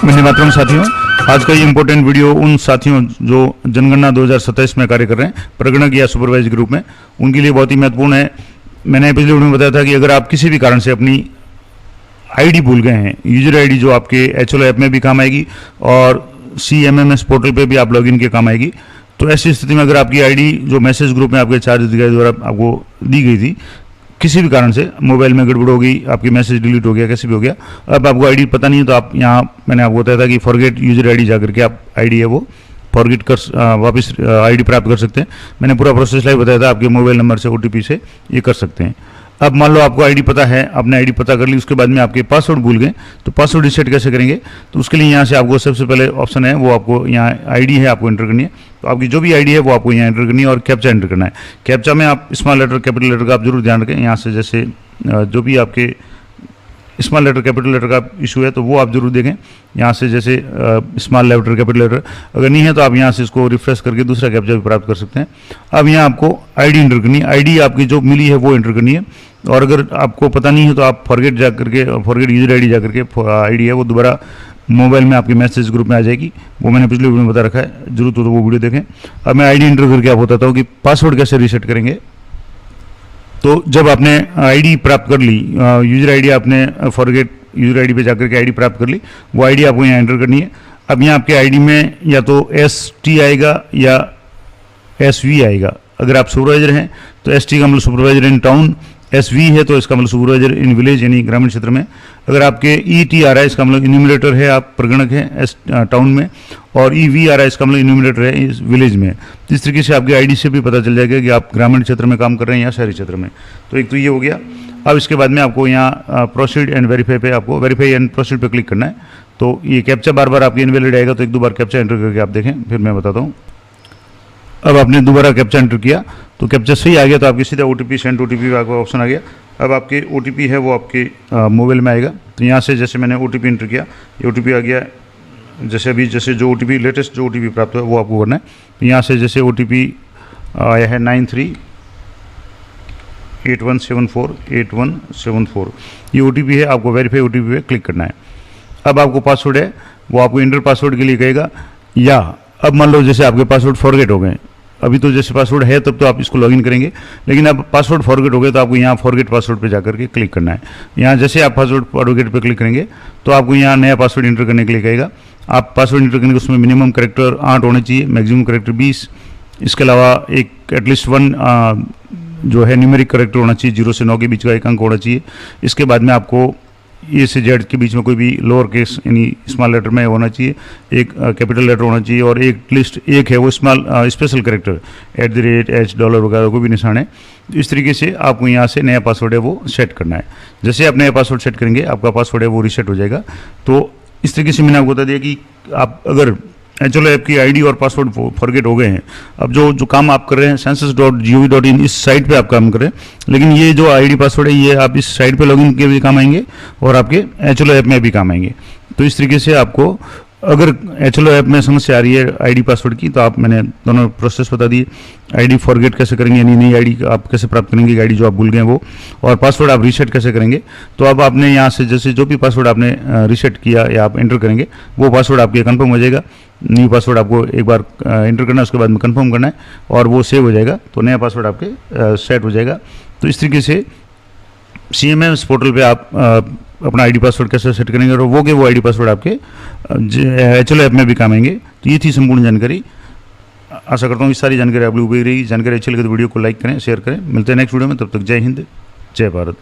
वंदे मातरम साथियों, आज का ये इम्पोर्टेंट वीडियो उन साथियों जो जनगणना 2027 में कार्य कर रहे हैं प्रगणक या सुपरवाइजर के रूप में, उनके लिए बहुत ही महत्वपूर्ण है। मैंने पिछले वीडियो में बताया था कि अगर आप किसी भी कारण से अपनी आईडी भूल गए हैं, यूजर आईडी जो आपके एचएलओ ऐप में भी काम आएगी और CMMS पोर्टल पे भी आप लॉगिन के काम आएगी। तो ऐसी स्थिति में अगर आपकी आईडी जो मैसेज ग्रुप में आपके चार्ज अधिकारी द्वारा आपको दी गई थी, किसी भी कारण से मोबाइल में गड़बड़ हो गई, आपकी मैसेज डिलीट हो गया, कैसे भी हो गया, अब आपको आईडी पता नहीं है, तो आप यहाँ मैंने आपको बताया था कि फॉरगेट यूजर आईडी जाकर के आप आईडी है वो फॉरगेट कर वापस आईडी प्राप्त कर सकते हैं। मैंने पूरा प्रोसेस लाइव बताया था, आपके मोबाइल नंबर से OTP से ये कर सकते हैं। अब मान लो आपको आईडी पता है, आपने आईडी पता कर ली, उसके बाद में आपके पासवर्ड भूल गए, तो पासवर्ड रिसेट कैसे करेंगे? तो उसके लिए यहाँ से आपको सबसे पहले ऑप्शन है वो आपको यहाँ आईडी है आपको एंटर करनी है। तो आपकी जो भी आईडी है वो आपको यहाँ एंटर करनी है और कैप्चा एंटर करना है। कैप्चा में आप स्मॉल लेटर कैपिटल लेटर का आप जरूर ध्यान रखें। यहाँ से जैसे जो भी आपके स्मॉल लेटर कैपिटल लेटर का इशू है तो वो आप जरूर देखें। यहाँ से जैसे स्मॉल लेटर कैपिटल लेटर अगर नहीं है तो आप यहाँ से इसको रिफ्रेश करके दूसरा कैप्चा भी प्राप्त कर सकते हैं। अब यहाँ आपको आईडी एंटर करनी है, आईडी आपकी जो मिली है वो एंटर करनी है। और अगर आपको पता नहीं है तो आप फॉरगेट जा करके फॉरगेट यूजर आईडी जा करके आईडी है वो दोबारा मोबाइल में आपके मैसेज ग्रुप में आ जाएगी। वो मैंने पिछले वीडियो में बता रखा है, जरूरत हो तो वो वीडियो देखें। अब मैं आईडी एंटर करके आप बताता हूँ कि पासवर्ड कैसे रीसेट करेंगे। तो जब आपने आईडी प्राप्त कर ली, यूजर आईडी आपने फॉरगेट यूजर आईडी पे जाकर के आईडी प्राप्त कर ली, वो आईडी आपको यहाँ एंटर करनी है। अब यहाँ आपके आईडी में या तो ST आएगा या SV आएगा। अगर आप सुपरवाइजर हैं तो ST का मतलब सुपरवाइजर इन टाउन, SV है तो इसका मतलब सुपरवाइजर इन विलेज यानी ग्रामीण क्षेत्र में। अगर आपके ET आ रहा है इसका मतलब इन्यूमरेटर है, आप प्रगणक हैं टाउन में, और EV आ रहा है इसका मतलब इन्यूमरेटर है इस विलेज में। इस तरीके से आपकी आईडी से भी पता चल जाएगा कि आप ग्रामीण क्षेत्र में काम कर रहे हैं या शहरी क्षेत्र में। तो एक तो ये हो गया। अब इसके बाद में आपको यहाँ प्रोसीड एंड वेरीफाई पे आपको वेरीफाई एंड प्रोसीड पे क्लिक करना है। तो ये कैप्चा बार बार आपकी इनवैलिड आएगा, तो एक दो बार कैप्चा एंटर करके आप देखें, फिर मैं बताता हूँ। अब आपने दोबारा कैप्चा एंटर किया तो कैप्चा सही आ गया तो आपकी सीधा OTP सेंड OTP का ऑप्शन आ गया। अब आपके OTP है वो आपके मोबाइल में आएगा। तो यहाँ से जैसे मैंने OTP एंटर किया, ये OTP आ गया। जैसे अभी जैसे जो OTP लेटेस्ट जो OTP प्राप्त हुआ वो आपको करना है। तो यहाँ से जैसे OTP आया है 9381748174, ये OTP है, आपको वेरीफाई OTP पे क्लिक करना है। अब आपको पासवर्ड है वो आपको इंटर पासवर्ड के लिए कहेगा, या अब मान लो जैसे आपके पासवर्ड फॉरगेट हो गए, अभी तो जैसे पासवर्ड है तब तो आप इसको लॉगिन करेंगे, लेकिन अब पासवर्ड फॉरगेट हो गए तो आपको यहाँ फॉरगेट पासवर्ड पे जाकर के क्लिक करना है। यहाँ जैसे आप पासवर्ड फॉरगेट पे क्लिक करेंगे तो आपको यहाँ नया पासवर्ड इंटर करने के लिए कहेगा। आप पासवर्ड इंटर करने के उसमें मिनिमम कैरेक्टर 8 होने चाहिए, मैक्सिमम कैरेक्टर 20। इसके अलावा एक एटलीस्ट 1 जो है न्यूमेरिक कैरेक्टर होना चाहिए, 0 से 9 के बीच का एक अंक होना चाहिए। इसके बाद में आपको A से Z के बीच में कोई भी लोअर केस यानी स्मॉल लेटर में होना चाहिए, एक कैपिटल लेटर होना चाहिए, और एक लिस्ट एक है वो स्पेशल कैरेक्टर @ $H वगैरह कोई भी निशान है। इस तरीके से आपको यहाँ से नया पासवर्ड है वो सेट करना है। जैसे आप नया पासवर्ड सेट करेंगे आपका पासवर्ड है वो रीसेट हो जाएगा। तो इस तरीके से मैंने आपको बता दिया कि आप अगर एचएलओ ऐप की आईडी और पासवर्ड फॉरगेट हो गए हैं, अब जो काम आप कर रहे हैं census.gov.in इस साइट पे आप काम कर रहे हैं, लेकिन ये जो आईडी पासवर्ड है ये आप इस साइट पे लॉगिन के भी काम आएंगे और आपके एचएलओ ऐप में भी काम आएंगे। तो इस तरीके से आपको अगर एचएलओ ऐप में समस्या आ रही है आईडी पासवर्ड की, तो आप मैंने दोनों प्रोसेस बता दिए। आईडी फॉरगेट कैसे करेंगे यानी नई आईडी आप कैसे प्राप्त करेंगे, आईडी जो आप भूल गए वो, और पासवर्ड आप रीसेट कैसे करेंगे। तो अब आपने यहाँ से जैसे जो भी पासवर्ड आपने रीसेट किया या आप एंटर करेंगे वो पासवर्ड आपके कन्फर्म हो जाएगा। न्यू पासवर्ड आपको एक बार एंटर करना है, उसके बाद में कन्फर्म करना है और वो सेव हो जाएगा, तो नया पासवर्ड आपके सेट हो जाएगा। तो इस तरीके से CMMS पोर्टल पे आप अपना आईडी पासवर्ड कैसे सेट करेंगे और वो आईडी पासवर्ड आपके एचएलओ ऐप में भी काम आएंगे। तो ये थी संपूर्ण जानकारी। आशा करता हूँ इस सारी जानकारी आप लोगों को उपयोगी रहेगी। जानकारी अच्छी लगे तो वीडियो को लाइक करें, शेयर करें। मिलते हैं नेक्स्ट वीडियो में, तब तक जय हिंद, जय भारत।